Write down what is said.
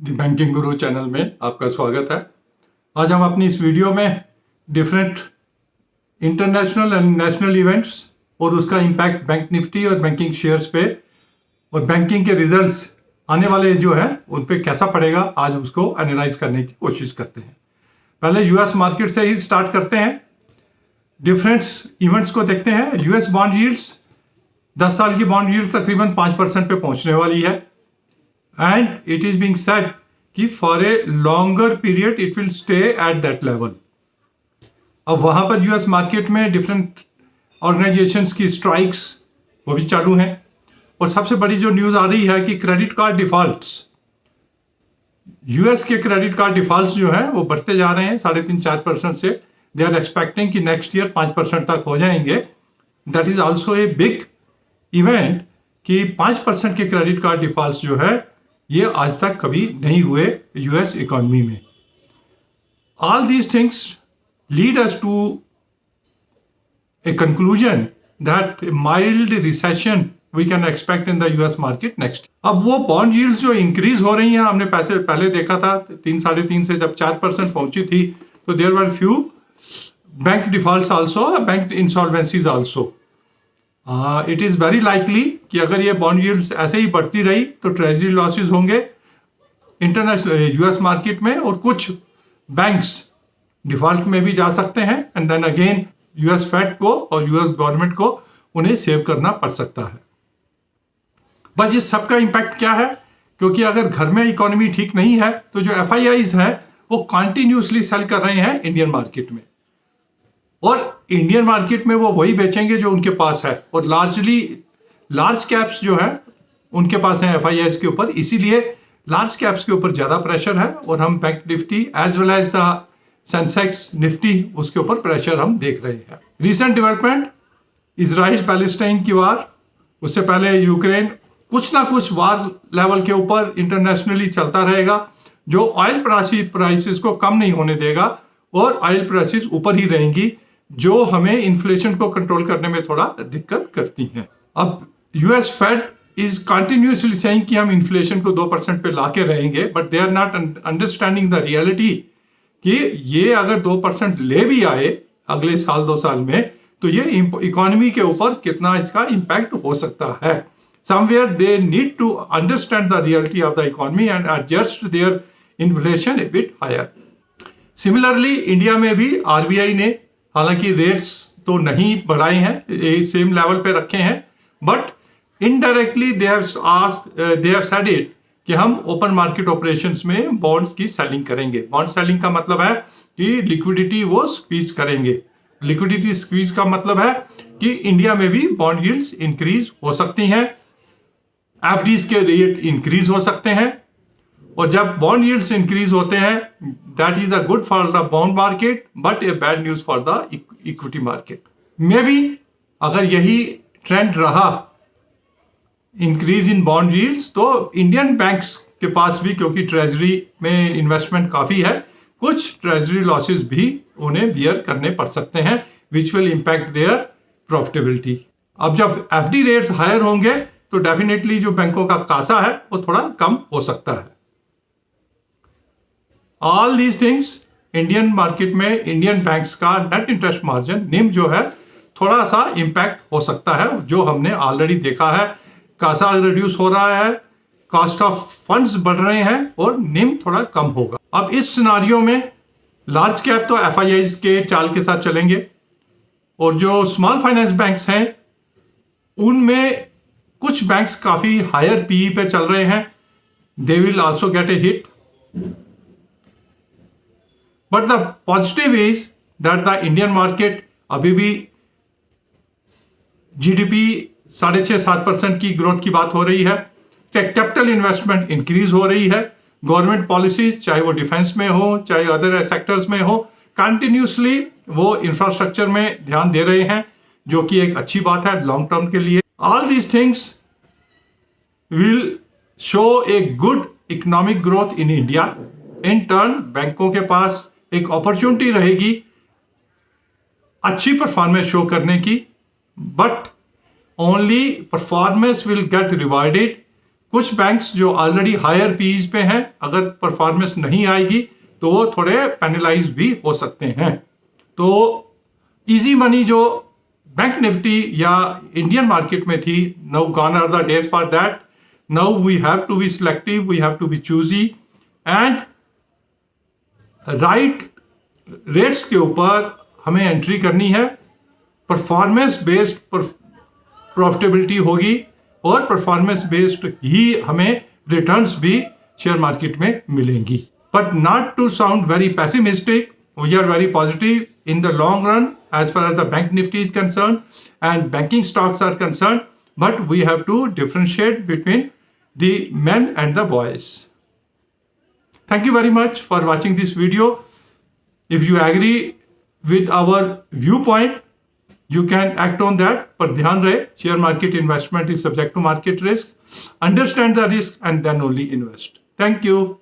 The banking Guru channel में आपका स्वागत है। आज हम अपनी इस वीडियो में different international and national events और उसका इम्पैक्ट बैंक निफ्टी और बैंकिंग शेयर्स पे और बैंकिंग के रिजल्ट्स आने वाले जो है उन पे कैसा पड़ेगा, आज उसको एनालाइज करने की कोशिश करते हैं। पहले यूएस मार्केट से ही स्टार्ट करते हैं, डिफरेंट इवेंट्स को देखते हैं। यूएस बॉन्ड यील्ड्स 10 साल की बॉन्ड यील्ड तकरीबन 5% पे पहुंचने वाली है and it is being said कि for a longer period it will stay at that level। अब वहां पर यूएस मार्केट में डिफरेंट ऑर्गेनाइजेशंस की स्ट्राइक्स वो भी चालू हैं और सबसे बड़ी जो न्यूज आ रही है कि क्रेडिट कार्ड डिफॉल्ट्स, यूएस के क्रेडिट कार्ड डिफॉल्ट्स जो है वो बढ़ते जा रहे हैं 3.5-4% से। दे आर एक्सपेक्टिंग कि नेक्स्ट ईयर 5% तक हो जाएंगे। That is also a big event कि 5% के क्रेडिट कार्ड डिफॉल्ट्स जो है ये आज तक कभी नहीं हुए यूएस इकोनॉमी में। All these things lead us to a conclusion that mild recession we can expect in the US market next. अब वो बॉन्ड यील्ड्स जो इंक्रीज हो रही हैं, हमने पैसे पहले देखा था 3-3.5 से जब 4% पहुंची थी तो there were few bank defaults also, bank insolvencies also. It is very likely कि अगर ये बॉन्ड यील्ड्स ऐसे ही बढ़ती रही तो ट्रेजरी लॉसेस होंगे इंटरनेशनल यूएस मार्केट में और कुछ बैंक्स डिफॉल्ट में भी जा सकते हैं and then again US Fed को और यूएस गवर्नमेंट को उन्हें सेव करना पड़ सकता है। बस ये सबका इंपैक्ट क्या है, क्योंकि अगर घर में इकोनॉमी ठीक नहीं है तो जो एफआईआईज हैं वो कंटिन्यूसली सेल कर रहे हैं इंडियन मार्केट में और इंडियन मार्केट में वो वही बेचेंगे जो उनके पास है और लार्जली लार्ज कैप्स जो है उनके पास है एफआईआईज के ऊपर, इसीलिए लार्ज कैप्स के ऊपर ज्यादा प्रेशर है और हम bank Nifty as well as the Sensex Nifty उसके ऊपर प्रेशर हम देख रहे हैं। रिसेंट डेवलपमेंट, इजराइल पैलेस्टाइन की वार, उससे पहले यूक्रेन, कुछ ना कुछ वार लेवल के ऊपर इंटरनेशनली चलता रहेगा जो ऑयल प्राइसेस को कम नहीं होने देगा और ऑयल प्राइसेस ऊपर ही रहेंगी जो हमें इन्फ्लेशन को कंट्रोल करने में थोड़ा दिक्कत करती हैं। अब US Fed is continuously saying कि हम इन्फ्लेशन को 2% पे लाके रहेंगे, but they are not understanding the reality कि ये अगर 2% ले भी आए अगले साल 2 साल में तो ये इकोनॉमी के ऊपर कितना इसका इंपैक्ट हो सकता है। Somewhere they need to understand the reality of the economy and adjust their inflation a bit higher. Similarly India में भी आरबीआई ने हालांकि रेट्स तो नहीं बढ़ाए हैं, सेम लेवल पे रखे हैं, but indirectly they have said it कि हम ओपन मार्केट ऑपरेशंस में बॉन्ड्स की सेलिंग करेंगे। बॉन्ड सेलिंग का मतलब है कि लिक्विडिटी वो स्क्वीज करेंगे। लिक्विडिटी स्क्वीज का मतलब है कि इंडिया में भी बॉन्ड यील्ड्स इंक्रीज हो सकती हैं, एफडीज के रेट इंक्रीज हो सकते हैं और जब बॉन्ड यील्ड्स इंक्रीज होते हैं that is a good for the bond market but a bad news for the equity market. May be अगर यही ट्रेंड रहा इंक्रीज इन बॉन्ड यील्ड्स तो इंडियन बैंक्स के पास भी, क्योंकि ट्रेजरी में इन्वेस्टमेंट काफी है, कुछ ट्रेजरी लॉसेस भी उन्हें बियर करने पड़ सकते हैं which will impact their profitability. अब जब एफडी रेट्स हायर होंगे तो डेफिनेटली जो बैंकों का कासा है वो थोड़ा कम हो सकता है। All these things Indian market में इंडियन बैंक्स का नेट इंटरेस्ट मार्जिन निम जो है थोड़ा सा इंपैक्ट हो सकता है, जो हमने ऑलरेडी देखा है। कासा रिड्यूस हो रहा है, कॉस्ट ऑफ फंड्स बढ़ रहे हैं और निम थोड़ा कम होगा। अब इस सिनारियो में लार्ज कैप तो एफआईआईज के चाल के साथ चलेंगे और जो स्मॉल फाइनेंस बैंक्स हैं उनमें कुछ बैंक्स काफी हायर पीई पे चल रहे हैं, they will also get A hit. But the positive is that the Indian market अभी भी GDP 6.5-7% की ग्रोथ की बात हो रही है, कैपिटल इन्वेस्टमेंट इंक्रीज हो रही है, गवर्नमेंट पॉलिसीज चाहे वो डिफेंस में हो चाहे अदर सेक्टर्स में हो कंटिन्यूसली वो इंफ्रास्ट्रक्चर में ध्यान दे रहे हैं, जो कि एक अच्छी बात है लॉन्ग टर्म के लिए। All these things will show a good economic growth in India. In turn बैंकों के पास एक अपॉर्चुनिटी रहेगी अच्छी परफॉर्मेंस शो करने की, but only performance will get rewarded कुछ बैंक्स जो ऑलरेडी हायर पीज पे हैं, अगर परफॉर्मेंस नहीं आएगी तो वो थोड़े पेनलाइज भी हो सकते हैं। तो इजी मनी जो बैंक निफ्टी या इंडियन मार्केट में थी, now gone are the days for that. Now we have to be selective, we have to be choosy and right rates के ऊपर हमें एंट्री करनी है। परफॉर्मेंस बेस्ड प्रॉफिटेबिलिटी होगी और परफॉर्मेंस बेस्ड ही हमें रिटर्न्स भी शेयर मार्केट में मिलेंगी। But not to sound very pessimistic, we are very positive in the long run as far as the bank nifty is concerned and banking stocks are concerned, but we have to differentiate between the men and the boys. Thank you very much for watching this video. If you agree with our viewpoint, you can act on that, but ध्यान रहे share market investment is subject to market risk. Understand the risk and then only invest. Thank you.